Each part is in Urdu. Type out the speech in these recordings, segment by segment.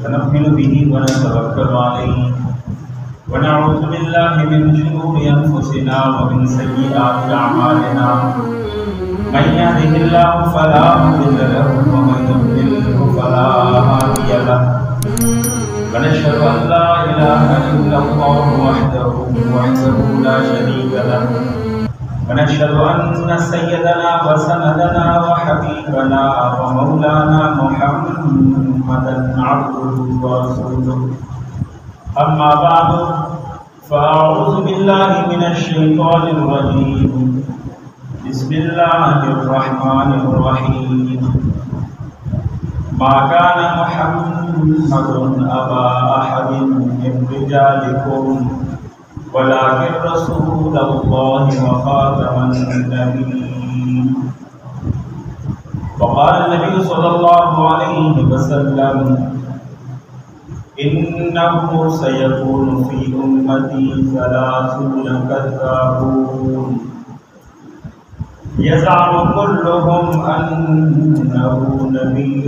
ونؤمن به ونتوكل عليه ونعوذ بالله من شرور أنفسنا ومن سيئات أعمالنا من يهده الله فلا مضل له ومن يضلل فلا هادي له ونشهد أن لا إله إلا الله وحده لا شريك له ونشهد أن سيدنا وسندنا وحبيبنا ومولانا محمدا عبده ورسوله أما بعد فأعوذ بالله من الشيطان الرجيم بسم الله الرحمن الرحيم ما كان محمد أبا أحد من رجالكم ولكن رسول الله وخاتم النبيين وقال النبي صلى الله عليه وسلم إنه سيكون في أمتي 30 كذابون يزعم كلهم أنه نبي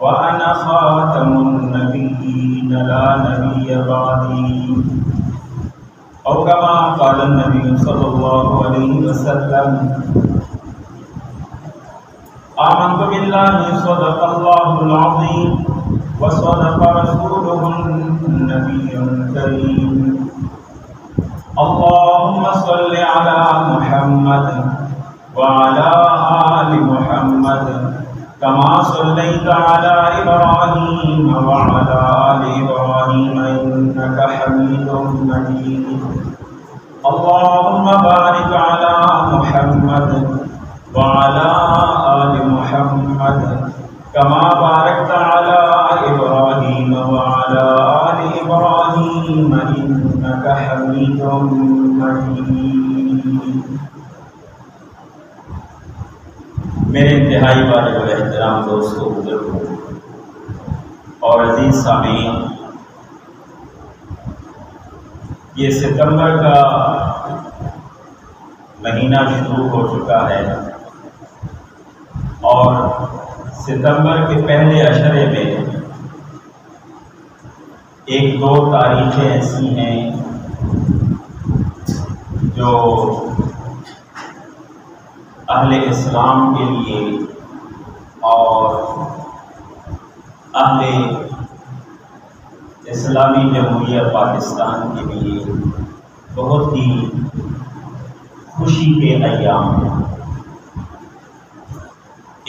وأنا خاتم النبيين لا نبي بعدي أو كما قال النبي صلى الله عليه وسلم آمنت بالله صدق الله العظيم وصدق رسوله النبي الكريم اللهم صل على محمد وعلى آل محمد كما صليت على إبراهيم وعلى آل إبراهيم إنك حميد مجيد اللهم بارك على محمد وعلى آل محمد كما باركت على إبراهيم وعلى آل إبراهيم إنك حميد مجيد میرے انتہائی والے و احترام دوستوں بزرگوں اور عزیز سامعین، یہ ستمبر کا مہینہ شروع ہو چکا ہے اور ستمبر کے پہلے عشرے میں ایک دو تاریخیں ایسی ہیں جو اہل اسلام کے لیے اور اہل اسلامی جمہوریہ پاکستان کے لیے بہت ہی خوشی کے ایام ہیں۔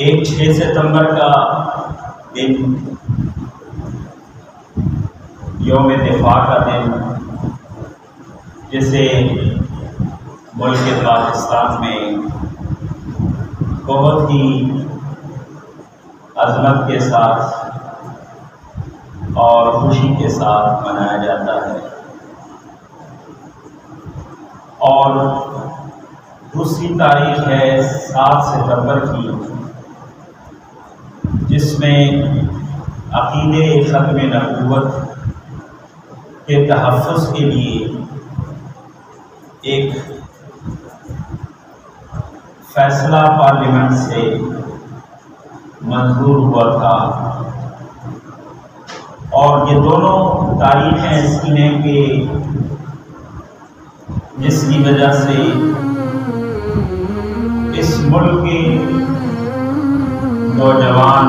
ایک 6 ستمبر کا دن یوم دفاع کا دن، جسے ملک پاکستان میں بہت ہی عظمت کے ساتھ اور خوشی کے ساتھ منایا جاتا ہے، اور دوسری تاریخ ہے 7 ستمبر کی، جس میں عقیدے ختم نبوت کے تحفظ کے لیے ایک فیصلہ پارلیمنٹ سے منظور ہوا تھا، اور یہ دونوں تاریخیں ایسی ہیں کہ جس کی وجہ سے اس ملک کے نوجوان،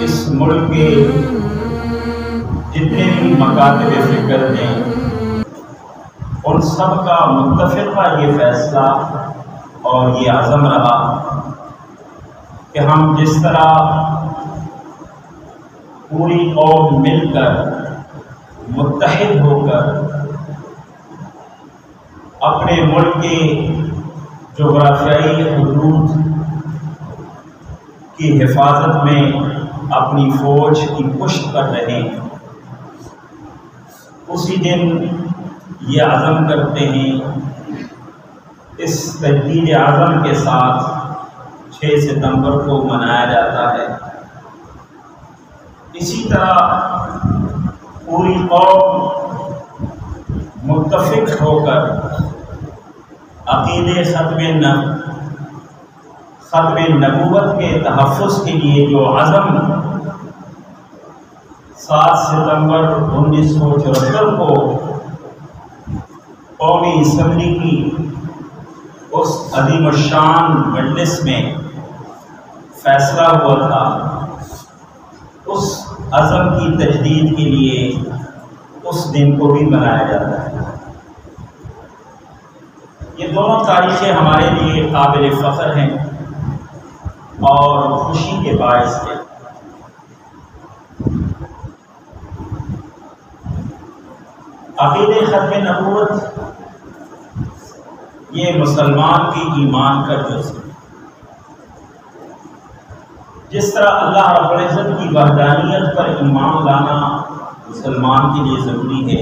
اس ملک کے جتنے بھی مکاتب فکر ہیں، ان سب کا متفقہ یہ فیصلہ اور یہ عزم رہا کہ ہم جس طرح پوری قوم مل کر متحد ہو کر اپنے ملک کے جغرافیائی حدود کی حفاظت میں اپنی فوج کی پشت کر رہے ہیں، اسی دن یہ عزم کرتے ہیں۔ اس تجدید عزم کے ساتھ 6 ستمبر کو منایا جاتا ہے۔ اسی طرح پوری قوم متفق ہو کر عقیدے ختم نبوت کے تحفظ کے لیے جو عزم 7 ستمبر 1974 کو قومی اسمبلی کی اس عظیم الشان مجلس میں فیصلہ ہوا تھا، اس عزم کی تجدید کے لیے اس دن کو بھی منایا جاتا ہے۔ یہ دونوں تاریخیں ہمارے لیے قابل فخر ہیں اور خوشی کے باعث ہیں۔ عقیدے ختم نبوت یہ مسلمان کی ایمان کا جز ہے۔ جس طرح اللہ رب العزت کی وحدانیت پر ایمان لانا مسلمان کے لیے ضروری ہے،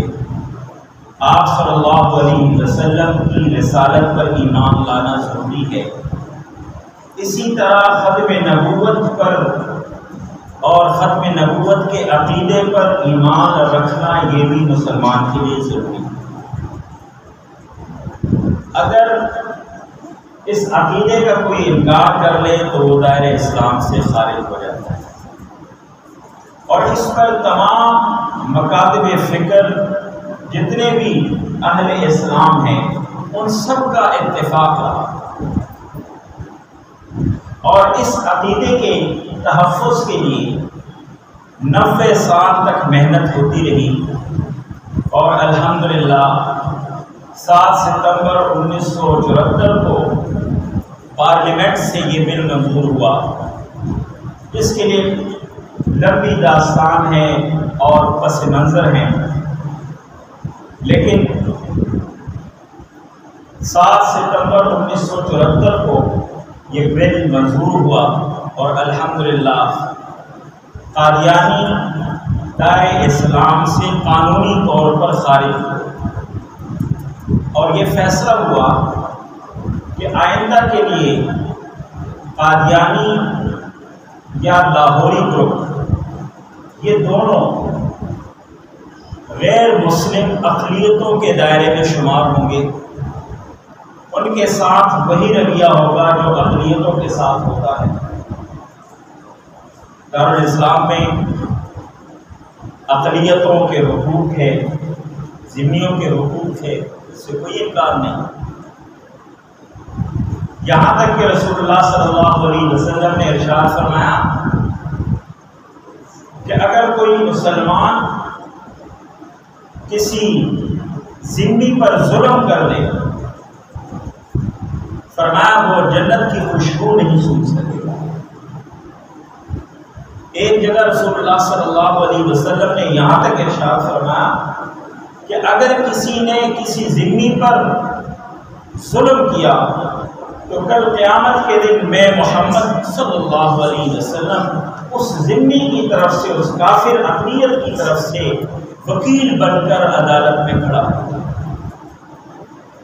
آپ صلی اللہ علیہ وسلم کی رسالت پر ایمان لانا ضروری ہے، اسی طرح ختم نبوت پر اور ختم نبوت کے عقیدے پر ایمان رکھنا یہ بھی مسلمان کے لیے ضروری ہے۔ اگر اس عقیدے کا کوئی انکار کر لے تو وہ دائرہ اسلام سے خارج ہو جاتا ہے، اور اس پر تمام مکاتب فکر جتنے بھی اہل اسلام ہیں ان سب کا اتفاق رہا، اور اس عقیدے کے تحفظ کے لیے 90 سال تک محنت ہوتی رہی، اور الحمدللہ 7 ستمبر 1974 کو پارلیمنٹ سے یہ بل منظور ہوا، جس کے لیے لمبی داستان ہے اور پس منظر ہیں، لیکن 7 ستمبر 1974 کو یہ بل منظور ہوا، اور الحمدللہ قادیانی دائرہ اسلام سے قانونی طور پر خارج ہوئے، اور یہ فیصلہ ہوا کہ آئندہ کے لیے قادیانی یا لاہوری گروپ یہ دونوں غیر مسلم اقلیتوں کے دائرے میں شمار ہوں گے، ان کے ساتھ وہی رویہ ہوگا جو اقلیتوں کے ساتھ ہوتا ہے۔ دارالاسلام میں اقلیتوں کے حقوق ہے، ذمیوں کے حقوق ہے، اس سے کوئی انکار نہیں، یہاں تک کہ رسول اللہ صلی اللہ علیہ وسلم نے ارشاد فرمایا کہ اگر کوئی مسلمان کسی ذمی پر ظلم کر دے، فرمایا وہ جنت کی خوشبو نہیں سونگ سکے گا۔ ایک جگہ رسول اللہ صلی اللہ علیہ وسلم نے یہاں تک ارشاد فرمایا کہ اگر کسی نے کسی ذمی پر ظلم کیا تو کل قیامت کے دن میں محمد صلی اللہ علیہ وسلم اس ذمی کی طرف سے، اس کافر اقلیت کی طرف سے وکیل بن کر عدالت میں کھڑا ہوں۔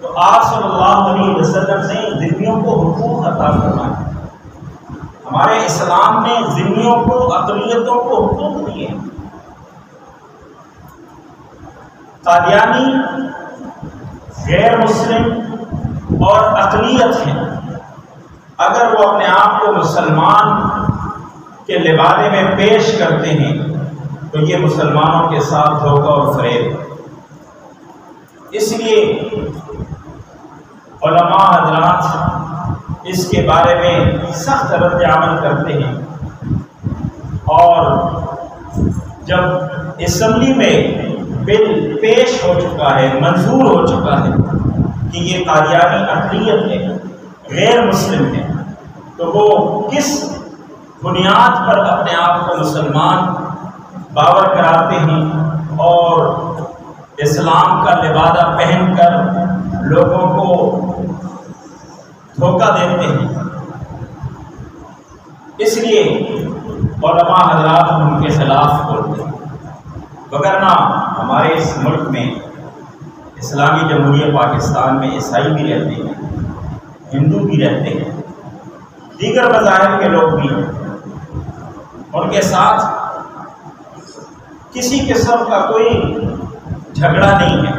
تو آپ صلی اللہ علیہ وسلم نے ذمیوں کو حقوق عطا فرمائے، ہمارے اسلام نے ذمیوں کو، اقلیتوں کو حقوق دیے۔ قادیانی غیر مسلم اور اقلیت ہیں، اگر وہ اپنے آپ کو مسلمان کے لبادے میں پیش کرتے ہیں تو یہ مسلمانوں کے ساتھ دھوکہ اور فریب ہے۔ اس لیے علماء حضرات اس کے بارے میں سخت رد عمل کرتے ہیں، اور جب اسمبلی میں بل پیش ہو چکا ہے، منظور ہو چکا ہے کہ یہ قادیانی اقلیت ہے، غیر مسلم ہے، تو وہ کس بنیاد پر اپنے آپ کو مسلمان باور کراتے ہیں اور اسلام کا لبادہ پہن کر لوگوں کو دھوکہ دیتے ہیں۔ اس لیے علماء حضرات ان کے خلاف بولتے ہیں، وگرنہ ہمارے اس ملک میں اسلامی جمہوریہ پاکستان میں عیسائی بھی رہتے ہیں، ہندو بھی رہتے ہیں، دیگر مذاہب کے لوگ بھی ہیں، ان کے ساتھ کسی قسم کا کوئی جھگڑا نہیں ہے۔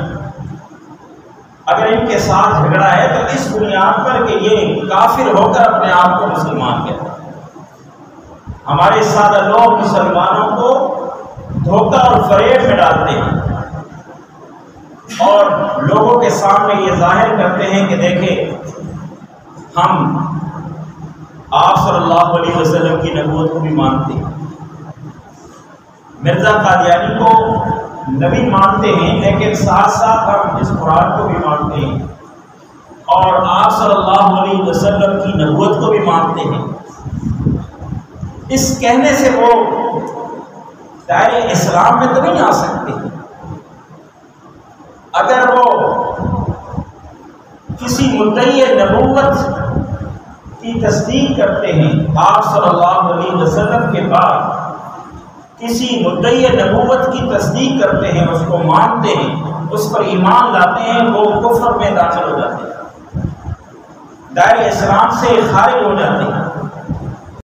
اگر ان کے ساتھ جھگڑا ہے تو اس بنیاد پر کہ یہ کافر ہو کر اپنے آپ کو مسلمان کہتے ہیں۔ ہمارے سادہ لوگ مسلمانوں کو دھوکہ اور فریب میں ڈالتے ہیں اور لوگوں کے سامنے یہ ظاہر کرتے ہیں کہ دیکھیں ہم آپ صلی اللہ علیہ وسلم کی نبوت کو بھی مانتے ہیں، مرزا قادیانی کو نبی مانتے ہیں، لیکن ساتھ ساتھ ہم اس قرآن کو بھی مانتے ہیں اور آپ صلی اللہ علیہ وسلم کی نبوت کو بھی مانتے ہیں۔ اس کہنے سے وہ دائرے اسلام میں تو نہیں آ سکتے۔ اگر وہ کسی مدعی نبوت کی تصدیق کرتے ہیں، آپ صلی اللہ علیہ وسلم کے بعد کسی مدعی نبوت کی تصدیق کرتے ہیں، اس کو مانتے ہیں، اس پر ایمان لاتے ہیں، وہ کفر میں داخل ہو جاتے ہیں، دائرے اسلام سے خارج ہو جاتے ہیں۔